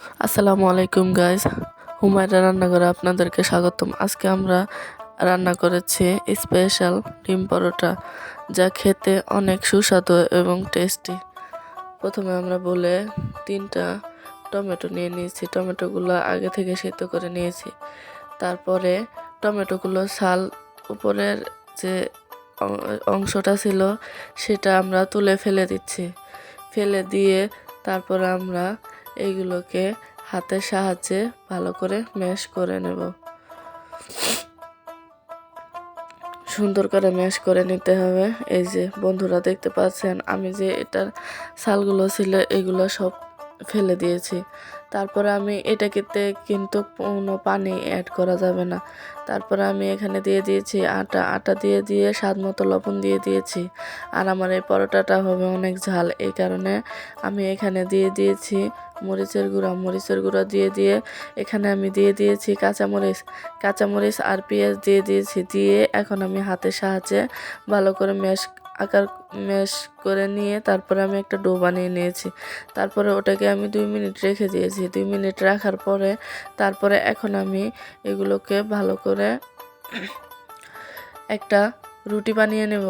আসসালামু আলাইকুম গাইস, হুমায়রা রান্নাঘরে আপনাদেরকে স্বাগতম। আজকে আমরা রান্না করেছি স্পেশাল ডিম পরোটা, যা খেতে অনেক সুস্বাদু এবং টেস্টি। প্রথমে আমরা বলে 3টা টমেটো নিয়ে নিয়েছি। টমেটোগুলো আগে থেকে সেদ্ধ করে নিয়েছি। তারপরে টমেটোগুলো ছাল উপরের যে অংশটা ছিল সেটা আমরা তুলে ফেলে দিচ্ছি। ফেলে দিয়ে তারপরে আমরা এইগুলোকে হাতের সাহায্যে ভালো করে ম্যাশ করে নেব। সুন্দর করে ম্যাশ করে নিতে হবে। এই যে বন্ধুরা দেখতে পাচ্ছেন, আমি যে এটার ছালগুলো ছিল এগুলো সব ফেলে দিয়েছি। তারপরে আমি এটাকে কিন্তু কোনো পানি অ্যাড করা যাবে না। তারপরে আমি এখানে দিয়ে দিয়েছি আটা দিয়ে স্বাদ মতো লবণ দিয়ে দিয়েছি। আর আমার এই পরোটাটা হবে অনেক ঝাল, এই কারণে আমি এখানে দিয়ে দিয়েছি মরিচের গুঁড়া দিয়ে এখানে আমি দিয়ে দিয়েছি কাঁচামরিচ আর পেঁয়াজ দিয়ে এখন আমি হাতের সাহায্যে ভালো করে ম্যাশ করে নিয়ে তারপরে আমি একটা ডো বানিয়ে নিয়েছি। তারপরে ওটাকে আমি 2 মিনিট রেখে দিয়েছি। 2 মিনিট রাখার পরে তারপরে এখন আমি এগুলোকে ভালো করে একটা রুটি বানিয়ে নেব।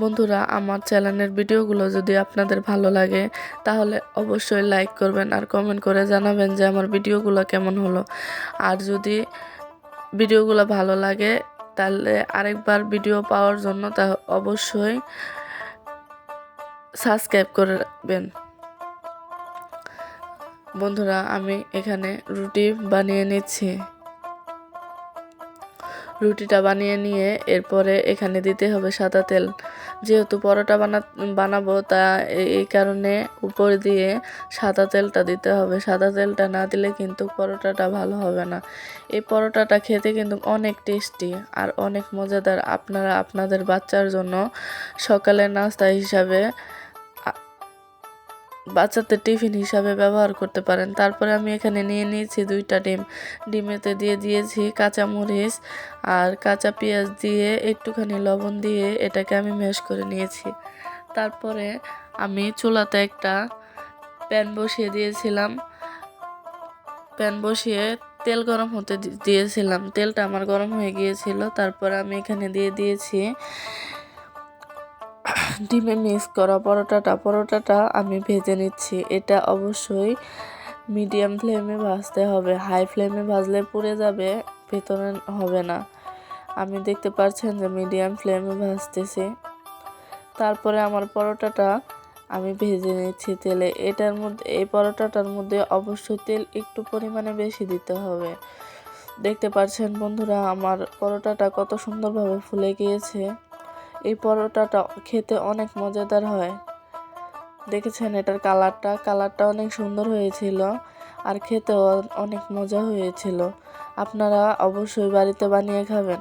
বন্ধুরা, আমার চ্যানেলের ভিডিওগুলো যদি আপনাদের ভালো লাগে তাহলে অবশ্যই লাইক করবেন আর কমেন্ট করে জানাবেন যে আমার ভিডিওগুলো কেমন হলো। আর যদি ভিডিওগুলো ভালো লাগে তাহলে আরেকবার ভিডিও পাওয়ার জন্য তা অবশ্যই সাবস্ক্রাইব করবেন। বন্ধুরা, আমি এখানে রুটি বানিয়ে নিচ্ছি। রুটিটা বানিয়ে নিয়ে এরপরে এখানে দিতে হবে সাদা তেল। যেহেতু পরোটা বানাবো তা এই কারণে উপর দিয়ে সাদা তেলটা দিতে হবে। সাদা তেলটা না দিলে কিন্তু পরোটাটা ভালো হবে না। এই পরোটাটা খেতে কিন্তু অনেক টেস্টি আর অনেক মজাদার। আপনারা আপনাদের বাচ্চার জন্য সকালের নাস্তা হিসাবে বাচ্চাদের টিফিন হিসাবে ব্যবহার করতে পারেন। তারপরে আমি এখানে নিয়ে নিয়েছি 2টা ডিম। ডিমেতে দিয়ে দিয়েছি কাঁচামরিচ আর কাঁচা পেঁয়াজ দিয়ে একটুখানি লবণ দিয়ে এটাকে আমি ম্যাশ করে নিয়েছি। তারপরে আমি চুলাতে একটা প্যান বসিয়ে দিয়েছিলাম। প্যান বসিয়ে তেল গরম হতে দিয়েছিলাম। তেলটা আমার গরম হয়ে গিয়েছিল। তারপরে আমি এখানে দিয়ে দিয়েছি ডিমে মিক্স করা পরোটাটা আমি ভেজে নিচ্ছি। এটা অবশ্যই মিডিয়াম ফ্লেমে ভাজতে হবে। হাই ফ্লেমে ভাজলে পুড়ে যাবে, ভেতরে হবে না। আমি দেখতে পাচ্ছেন যে মিডিয়াম ফ্লেমে ভাজতেছি। তারপরে আমার পরোটাটা আমি ভেজে নিচ্ছি তেলে। এই পরোটাটার মধ্যে অবশ্যই তেল একটু পরিমাণে বেশি দিতে হবে। দেখতে পাচ্ছেন বন্ধুরা, আমার পরোটাটা কত সুন্দরভাবে ফুলে গিয়েছে। এই পরোটাটা খেতে অনেক মজাদার হয়। দেখেছেন এটার কালারটা অনেক সুন্দর হয়েছিল আর খেতেও অনেক মজা হয়েছিল। আপনারা অবশ্যই বাড়িতে বানিয়ে খাবেন।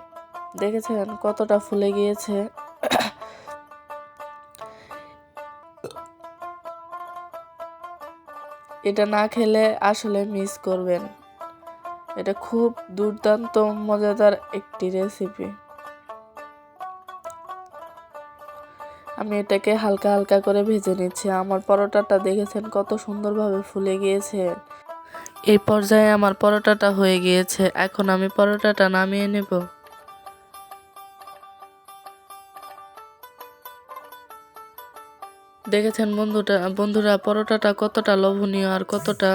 দেখেছেন কতটা ফুলে গিয়েছে। এটা না খেলে আসলে মিস করবেন। এটা খুব দুর্দান্ত মজাদার একটি রেসিপি। আমি এটাকে হালকা হালকা করে ভেজে নিচ্ছি। আমার পরোটাটা দেখেছেন কত সুন্দরভাবে ফুলে গিয়েছে। এই পর্যায়ে আমার পরোটাটা হয়ে গিয়েছে। এখন আমি পরোটাটা নামিয়ে নেব। দেখেছেন বন্ধুরা, পরোটাটা কতটা লোভনীয় আর কতটা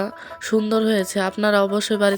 সুন্দর হয়েছে। আপনারা অবশ্যই বাড়িতে